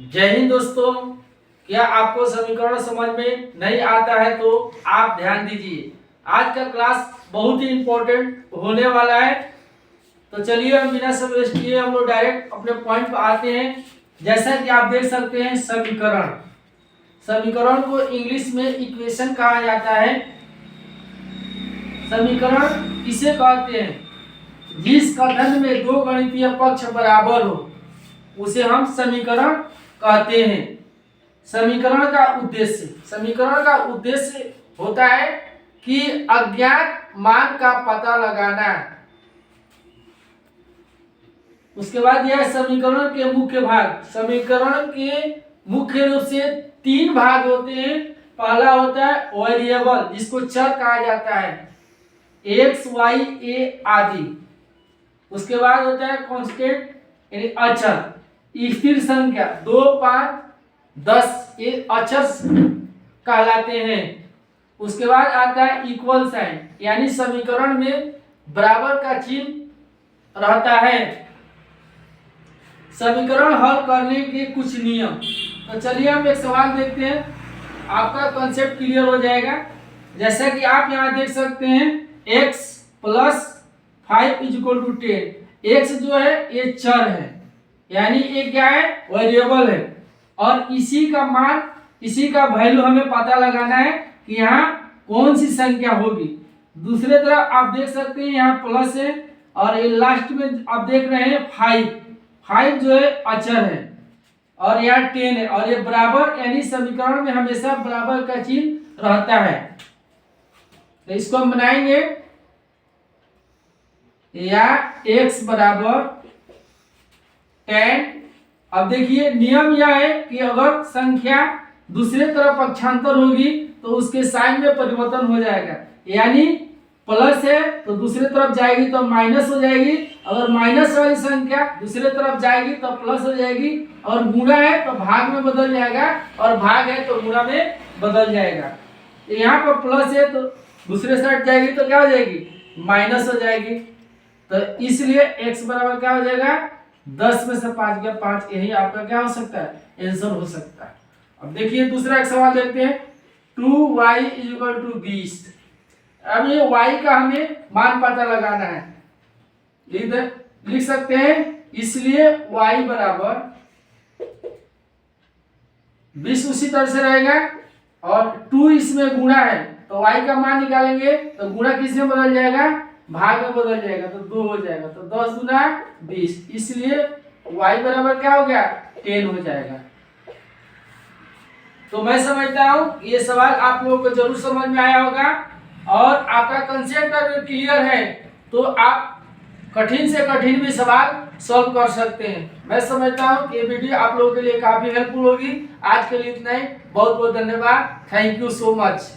जय हिंद दोस्तों। क्या आपको समीकरण समझ में नहीं आता है तो आप ध्यान दीजिए। आज का क्लास बहुत ही इम्पोर्टेंट होने वाला है। तो चलिए हम बिना समय वेस्ट किए हम लोग डायरेक्ट अपने पॉइंट पर आते हैं। जैसा कि आप देख सकते हैं समीकरण समीकरण को इंग्लिश में इक्वेशन कहा जाता है। समीकरण किसे कहते हैं? जिस कथन में दो गणितीय पक्ष बराबर हो उसे हम समीकरण कहते हैं। समीकरण का उद्देश्य होता है कि अज्ञात मान का पता लगाना। उसके बाद यह समीकरण के मुख्य भाग। समीकरण के मुख्य रूप से तीन भाग होते हैं। पहला होता है वेरिएबल, जिसको चर कहा जाता है, एक्स वाई ए आदि। उसके बाद होता है कांस्टेंट यानी अचर, स्थिर संख्या 2, 5, 10 ये अचर कहलाते हैं। उसके बाद आता है इक्वल साइन, यानी समीकरण में बराबर का चिन्ह रहता है। समीकरण हल करने के कुछ नियम। तो चलिए हम एक सवाल देखते हैं, आपका कॉन्सेप्ट क्लियर हो जाएगा। जैसा कि आप यहाँ देख सकते हैं x + 5 = 10। x जो है ये चर है, यानी ये क्या है, वेरिएबल है। और इसी का मान, इसी का वैल्यू हमें पता लगाना है कि यहाँ कौन सी संख्या होगी। दूसरे तरफ आप देख सकते हैं यहाँ प्लस है और ये लास्ट में आप देख रहे हैं 5 जो है अचर है और यहाँ 10 है और ये बराबर, यानी समीकरण में हमेशा बराबर का चिन्ह रहता है। तो इसको हम बनाएंगे या x बराबर 10। अब देखिए नियम यह है कि अगर संख्या दूसरे तरफ पक्षांतर होगी तो उसके साइन में परिवर्तन हो जाएगा। यानी प्लस है तो दूसरे तरफ जाएगी तो माइनस हो जाएगी, अगर माइनस वाली संख्या दूसरे तरफ जाएगी तो प्लस हो जाएगी, और गुणा है तो भाग में बदल जाएगा और भाग है तो गुणा में बदल जाएगा। यहाँ पर प्लस है तो दूसरे साइड जाएगी तो क्या हो जाएगी, माइनस हो जाएगी। तो इसलिए x बराबर क्या हो जाएगा, 10 में से 5 गया 5, यही आपका क्या हो सकता है, आंसर हो सकता है। अब देखिए दूसरा एक सवाल देखते हैं, 2y = 20। अब ये y का हमें मान पता लगाना है। इधर लिख सकते हैं, इसलिए y बराबर 20 उसी तरह से रहेगा और 2 इसमें गुणा है तो y का मान निकालेंगे तो गुणा किसमें बदल जाएगा, भाग में बदल जाएगा तो 2 हो जाएगा। तो 10 गुना 20, इसलिए y बराबर क्या हो गया, 10 हो जाएगा। तो मैं समझता हूं ये सवाल आप लोगों को जरूर समझ में आया होगा और आपका कंसेप्ट अगर क्लियर है तो आप कठिन से कठिन भी सवाल सॉल्व कर सकते हैं। मैं समझता हूं कि ये वीडियो आप लोगों के लिए काफी हेल्पफुल होगी। आज के लिए इतना ही, बहुत बहुत धन्यवाद। Thank you so much.